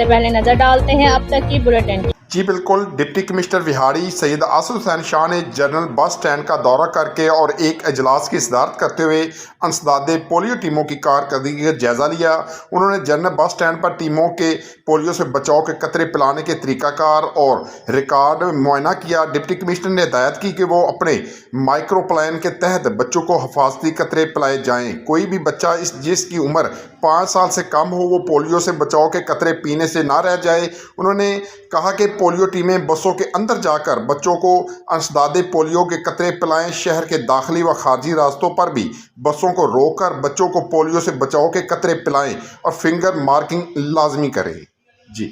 सबसे पहले नजर डालते हैं अब तक की बुलेटिन। जी बिल्कुल। डिप्टी कमिश्नर विहाड़ी सैयद आसिफ हुसैन शाह ने जनरल बस स्टैंड का दौरा करके और एक अजलास की सदारत करते हुए अंसदादे पोलियो टीमों की कारकर्दगी का जायज़ा लिया। उन्होंने जनरल बस स्टैंड पर टीमों के पोलियो से बचाव के कतरे पिलाने के तरीक़ाकार और रिकॉर्ड मुआयना किया। डिप्टी कमिश्नर ने हिदायत की कि वो अपने माइक्रो प्लान के तहत बच्चों को हिफाजती कतरे पिलाए जाएँ। कोई भी बच्चा जिसकी उम्र 5 साल से कम हो वो पोलियो से बचाव के कतरे पीने से ना रह जाए। उन्होंने कहा कि पोलियो टीमें बसों के अंदर जाकर बच्चों को अंसदादे पोलियो के कतरे पिलाएं। शहर के दाखिली व खारजी रास्तों पर भी बसों को रोककर बच्चों को पोलियो से बचाव के कतरे पिलाएं और फिंगर मार्किंग लाजमी करें। जी।